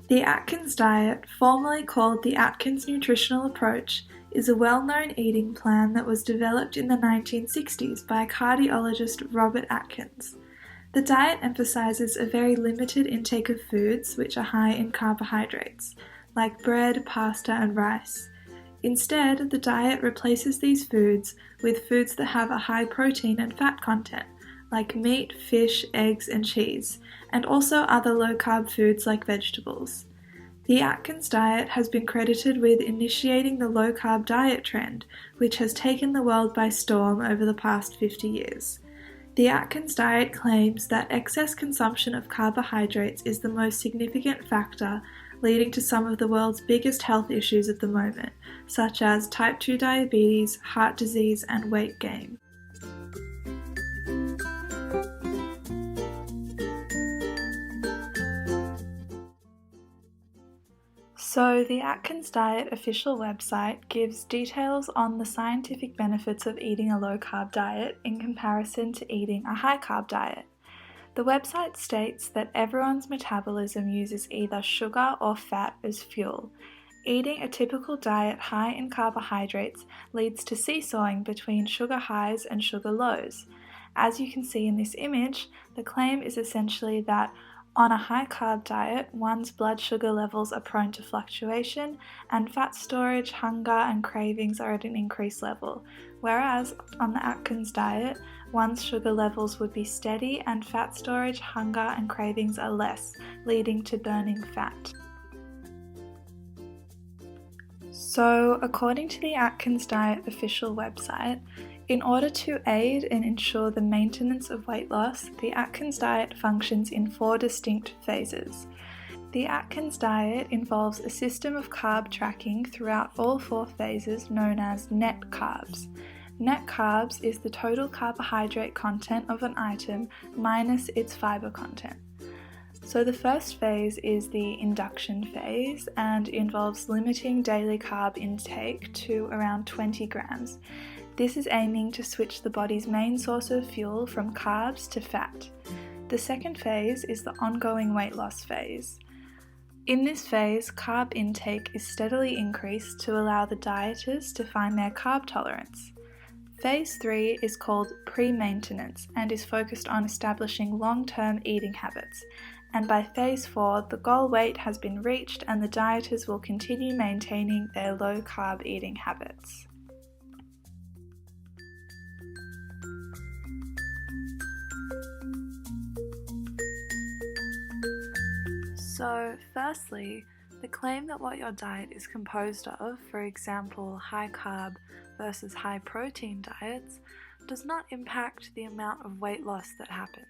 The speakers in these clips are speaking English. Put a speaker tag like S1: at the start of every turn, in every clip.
S1: The Atkins Diet, formerly called the Atkins Nutritional Approach, is a well-known eating plan that was developed in the 1960s by cardiologist Robert Atkins. The diet emphasizes a very limited intake of foods which are high in carbohydrates, like bread, pasta, and rice. Instead, the diet replaces these foods with foods that have a high protein and fat content, like meat, fish, eggs, and cheese, and also other low-carb foods like vegetables. The Atkins diet has been credited with initiating the low-carb diet trend, which has taken the world by storm over the past 50 years. The Atkins diet claims that excess consumption of carbohydrates is the most significant factor leading to some of the world's biggest health issues at the moment, such as type 2 diabetes, heart disease, and weight gain. So, the Atkins Diet official website gives details on the scientific benefits of eating a low-carb diet in comparison to eating a high-carb diet. The website states that everyone's metabolism uses either sugar or fat as fuel. Eating a typical diet high in carbohydrates leads to seesawing between sugar highs and sugar lows. As you can see in this image, the claim is essentially that on a high-carb diet, one's blood sugar levels are prone to fluctuation, and fat storage, hunger, and cravings are at an increased level, whereas on the Atkins diet, one's sugar levels would be steady and fat storage, hunger, and cravings are less, leading to burning fat. So, according to the Atkins Diet official website, in order to aid and ensure the maintenance of weight loss, the Atkins diet functions in 4 distinct phases. The Atkins diet involves a system of carb tracking throughout all 4 phases known as net carbs. Net carbs is the total carbohydrate content of an item minus its fiber content. So the first phase is the induction phase and involves limiting daily carb intake to around 20 grams. This is aiming to switch the body's main source of fuel from carbs to fat. The second phase is the ongoing weight loss phase. In this phase, carb intake is steadily increased to allow the dieters to find their carb tolerance. Phase 3 is called pre-maintenance and is focused on establishing long-term eating habits. And by phase 4, the goal weight has been reached and the dieters will continue maintaining their low-carb eating habits. So, firstly, the claim that what your diet is composed of, for example, high carb versus high protein diets, does not impact the amount of weight loss that happens.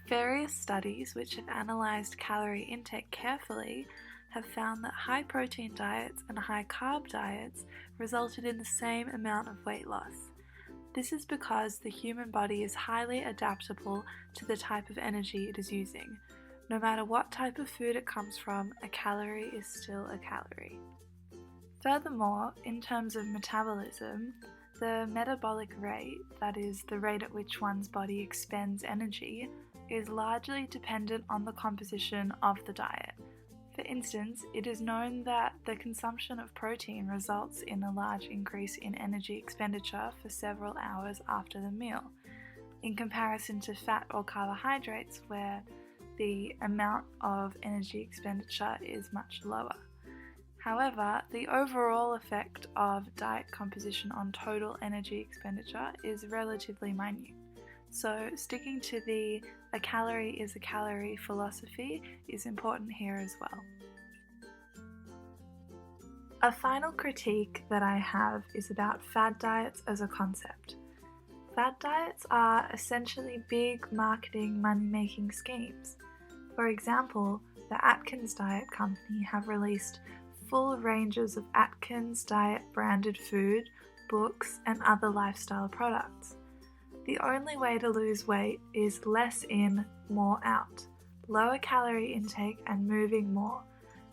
S1: Various studies which have analysed calorie intake carefully have found that high protein diets and high carb diets resulted in the same amount of weight loss. This is because the human body is highly adaptable to the type of energy it is using. No matter what type of food it comes from, a calorie is still a calorie. Furthermore, in terms of metabolism, the metabolic rate, that is, the rate at which one's body expends energy, is largely dependent on the composition of the diet. For instance, it is known that the consumption of protein results in a large increase in energy expenditure for several hours after the meal, in comparison to fat or carbohydrates where the amount of energy expenditure is much lower. However, the overall effect of diet composition on total energy expenditure is relatively minute. So sticking to the "a calorie is a calorie" philosophy is important here as well. A final critique that I have is about fad diets as a concept. Fad diets are essentially big marketing money-making schemes. For example, the Atkins Diet company have released full ranges of Atkins Diet branded food, books, and other lifestyle products. The only way to lose weight is less in, more out, lower calorie intake and moving more.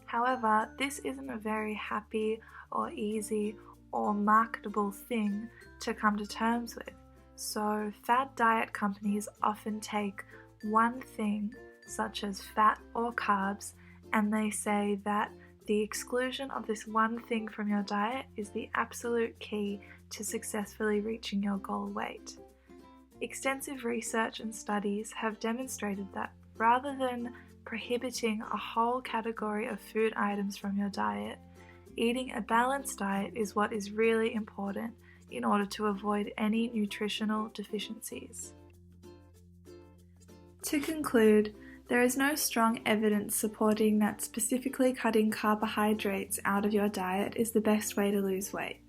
S1: However, this isn't a very happy or easy or marketable thing to come to terms with. So fad diet companies often take one thing, such as fat or carbs, and they say that the exclusion of this one thing from your diet is the absolute key to successfully reaching your goal weight. Extensive research and studies have demonstrated that rather than prohibiting a whole category of food items from your diet, eating a balanced diet is what is really important in order to avoid any nutritional deficiencies. To conclude, there is no strong evidence supporting that specifically cutting carbohydrates out of your diet is the best way to lose weight.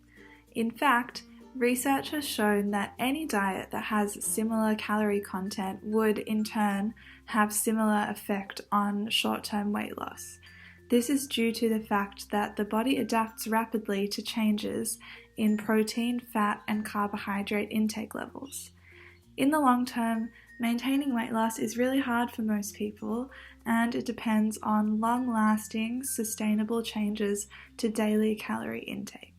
S1: In fact, research has shown that any diet that has similar calorie content would, in turn, have similar effect on short-term weight loss. This is due to the fact that the body adapts rapidly to changes in protein, fat, and carbohydrate intake levels. In the long term, maintaining weight loss is really hard for most people, and it depends on long-lasting, sustainable changes to daily calorie intake.